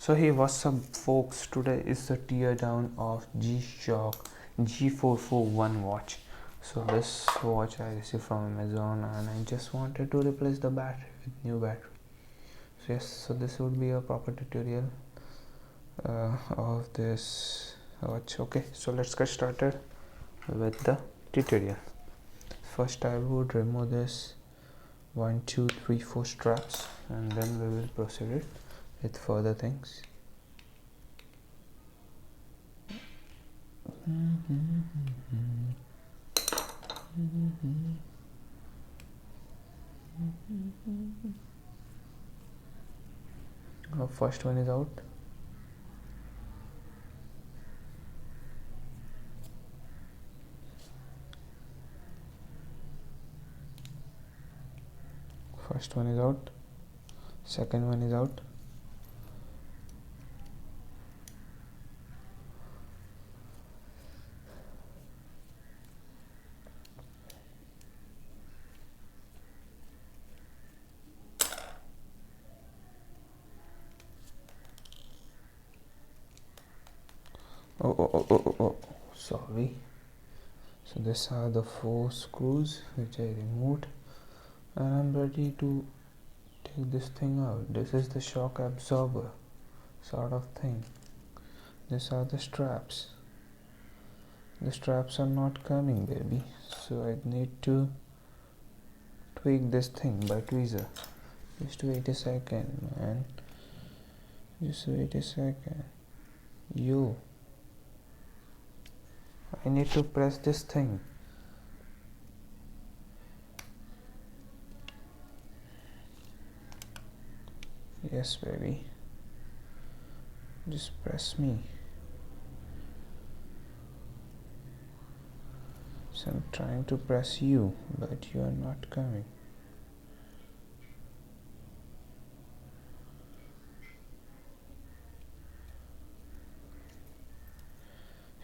So hey, what's up folks, today is the teardown of G-Shock G441 watch. So this watch I received from Amazon and I just wanted to replace the battery with new battery. So yes, so this would be a proper tutorial of this watch. Okay, so let's get started with the tutorial. First I would remove this 1, 2, 3, 4 straps and then we will proceed with further things. First one is out. First one is out. Second one is out. Oh, sorry. So these are the 4 screws which I removed and I'm ready to take this thing out. This is the shock absorber sort of thing. These are the straps. The straps are not coming, baby, so I need to tweak this thing by tweezer. Just wait a second, man. Just wait a second. I need to press this thing. Yes, baby. Just press me. So I'm trying to press you, but you are not coming.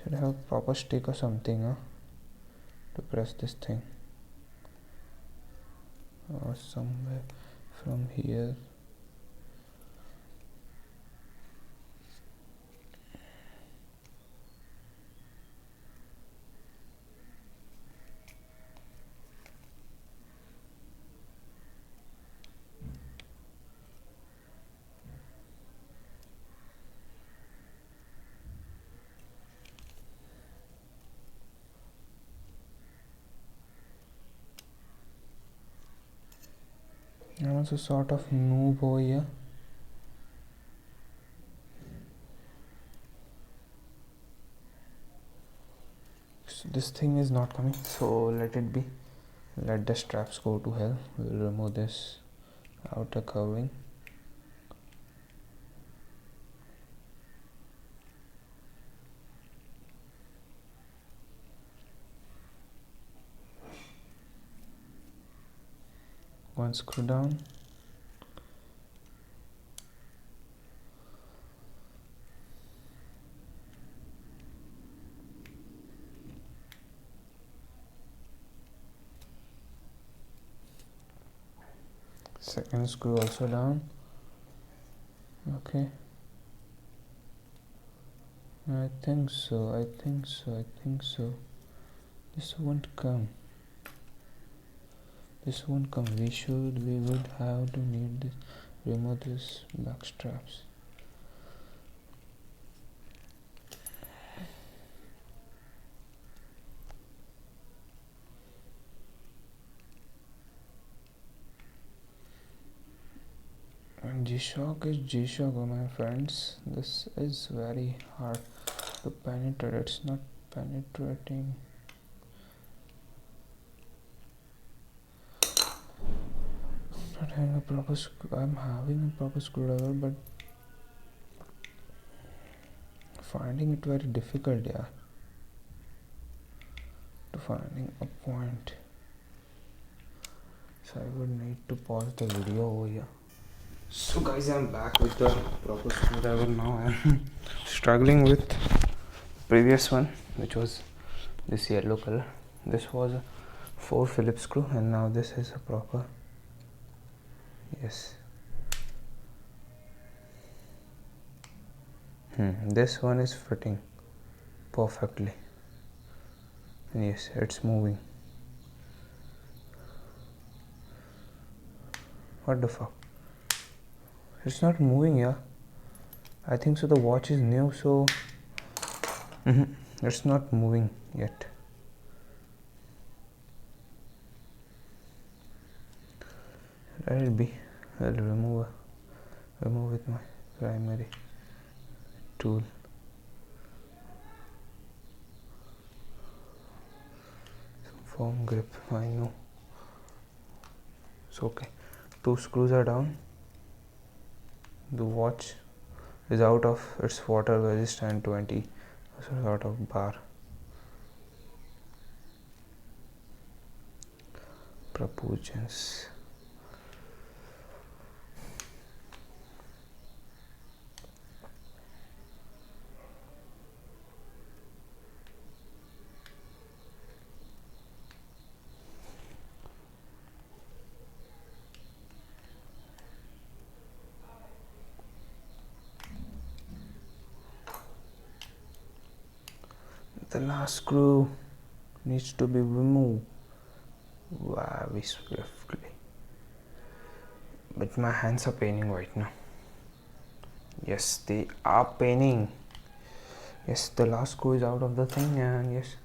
Should have a proper stick or something, to press this thing. Or somewhere from here. I'm also sort of noob over here. So this thing is not coming, so let it be. Let the straps go to hell. We'll remove this outer covering. One screw down. Second screw also down. Okay. I think so. This won't come. We would have to need this, remove this back straps. And G-Shock is G-Shock, my friends. This is very hard to penetrate. It's not penetrating. I'm having a proper screwdriver, but finding it very difficult, to finding a point. So I would need to pause the video over here. So guys, I'm back with the proper screwdriver now. I'm struggling with previous one, which was this yellow color. This was a 4 Phillips screw and now this is a proper. Yes. This one is fitting perfectly. And yes, it's moving. What the fuck? It's not moving, yeah. I think so. The watch is new, so it's not moving yet. Let it be. I'll remove with my primary tool. Some firm grip, I know. It's okay. 2 screws are down. The watch is out of its water resistant 20, so out of bar. Proportions. The last screw needs to be removed very swiftly. But my hands are paining right now. Yes, they are paining. Yes, the last screw is out of the thing, and yes,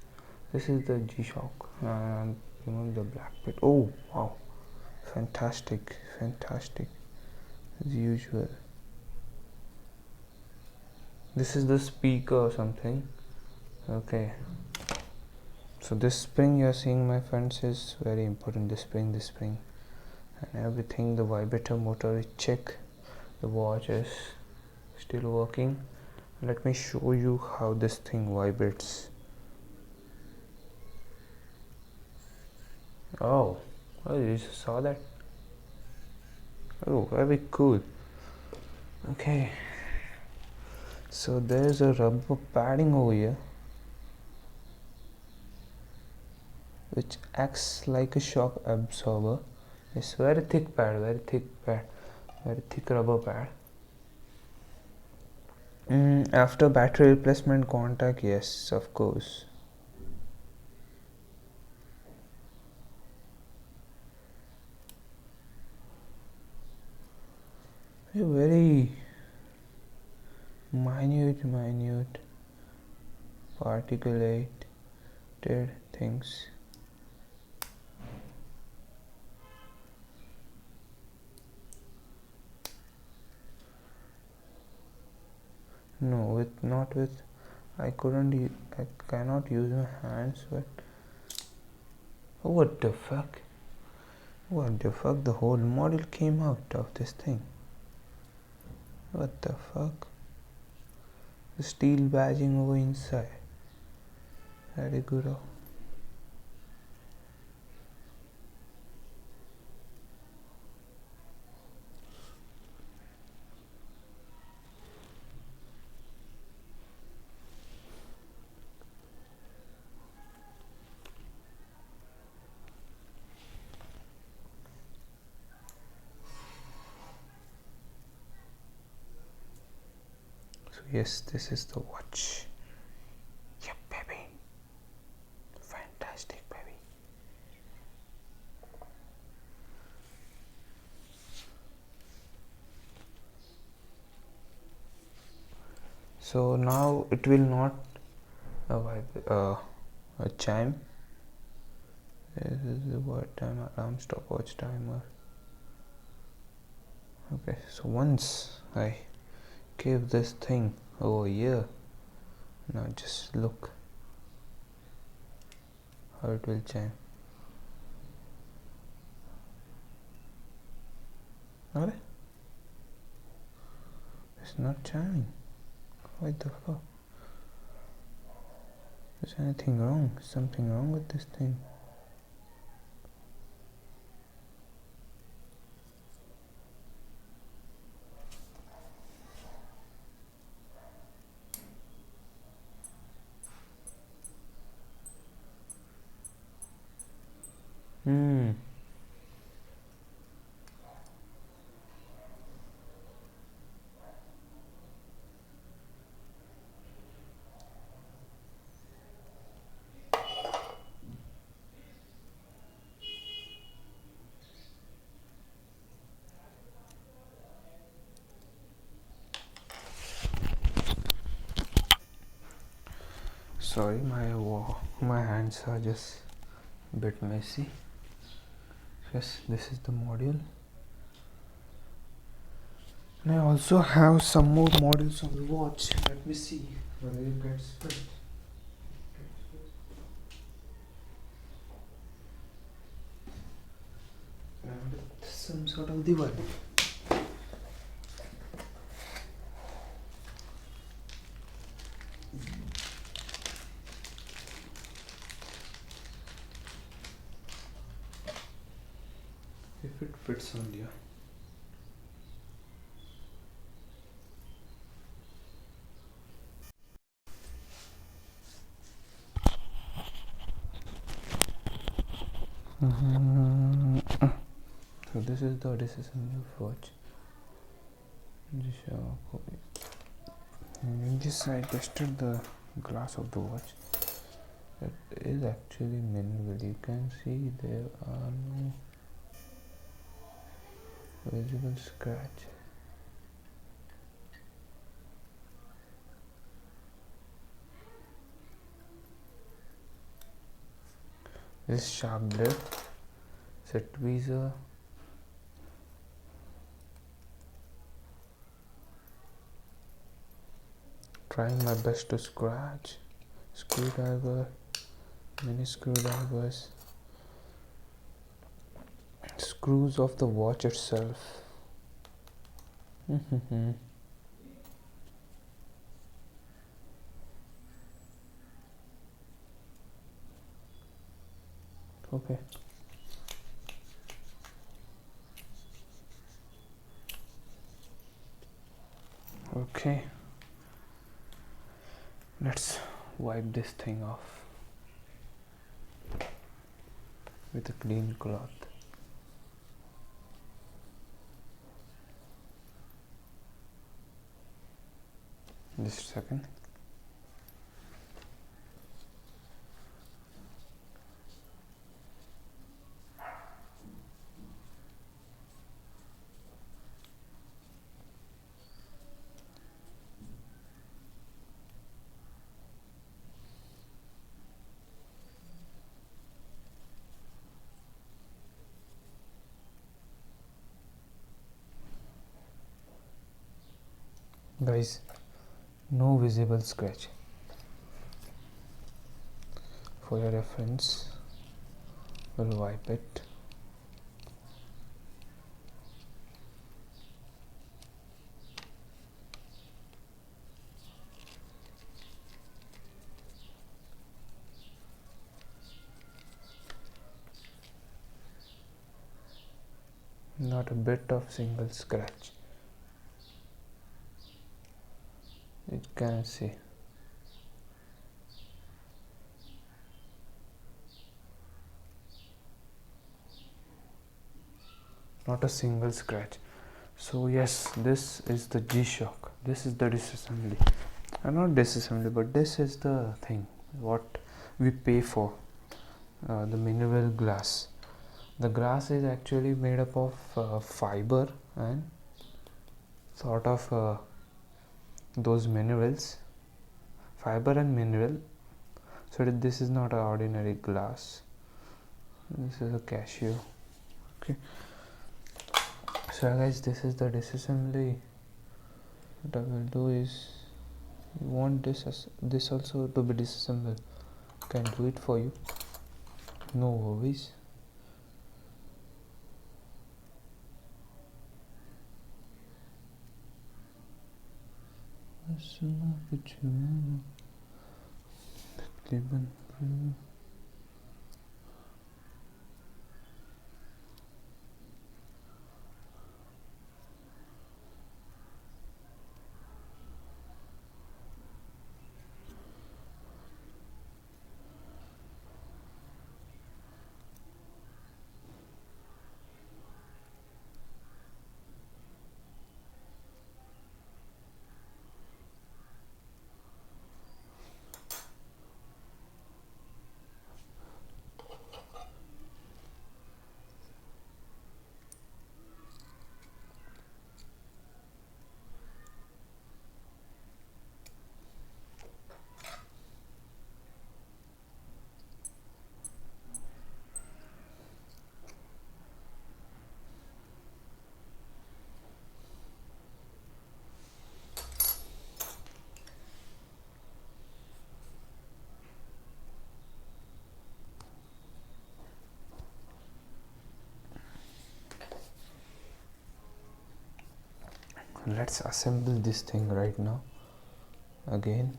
this is the G-Shock. And remove the black bit. Oh wow, fantastic, fantastic as usual. This is the speaker or something. Okay, so this spring you're seeing, my friends, is very important. This spring and everything. The vibrator motor is check. The watch is still working. Let me show you how this thing vibrates. Oh, you saw that? Oh, very cool. Okay, so there's a rubber padding over here which acts like a shock absorber. It's very thick pad, very thick rubber pad. After battery replacement contact, yes, of course. A very minute particulated things. No, not with. I cannot use my hands. But what the fuck? What the fuck? The whole model came out of this thing. What the fuck? The steel badging over inside. Very good. So yes, this is the watch. Yep, baby. Fantastic, baby. So now it will not a chime. This is the word time alarm stopwatch timer. Okay, so once I give this thing over here, now just look how it will chime. Alright, it's not chiming. What the fuck? Is anything wrong? Something wrong with this thing? Sorry, my hands are just a bit messy. Yes, this is the module, and I also have some more modules on the watch. Let me see whether it gets fit. And some sort of divided. If it fits on you. So this is the disassembly of watch. In this I tested the glass of the watch. It is actually minimal. You can see there are no visible scratch. This sharp blade, set tweezer, trying my best to scratch, screwdriver, mini screwdrivers, screws of the watch itself. Okay. Okay. Let's wipe this thing off with a clean cloth. Just a second. Guys, no visible scratch. For your reference, we'll wipe it. Not a bit of single scratch. You can see. Not a single scratch. So yes, this is the G-Shock. This is the disassembly. Not disassembly, but this is the thing what we pay for. The mineral glass. The glass is actually made up of fiber and sort of those minerals, fiber and mineral. So this is not an ordinary glass. This is a casio. Okay. So guys, this is the disassembly. What I will do is, you want this also to be disassembled, can do it for you. No worries. let's assemble this thing right now again.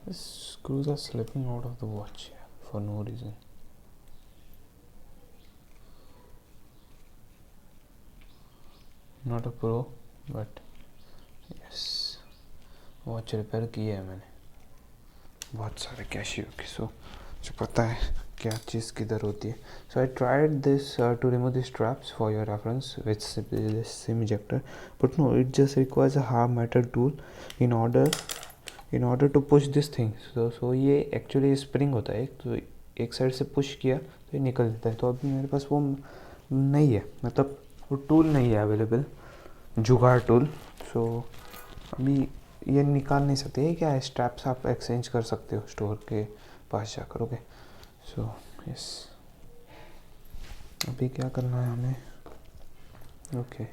The screws are slipping out of the watch for no reason. Not a pro, but yes, watch repair किया है मैंने बहुत सारे cashew के, सो मुझे पता है क्या चीज़ किधर होती है. So I tried this to remove this straps for your reference with SIM ejector, but no, it just requires a hard metal tool in order to push this thing. So ये actually spring होता है, तो एक side से push किया तो ये निकल जाता है. तो अभी मेरे पास वो नहीं है, मतलब वो टूल नहीं है अवेलेबल, जुगाड़ टूल. सो अभी ये निकाल नहीं सकते. ये क्या है, स्ट्रैप्स आप एक्सचेंज कर सकते हो स्टोर के पास जाकर. ओके, सो यस, अभी क्या करना है हमें. ओके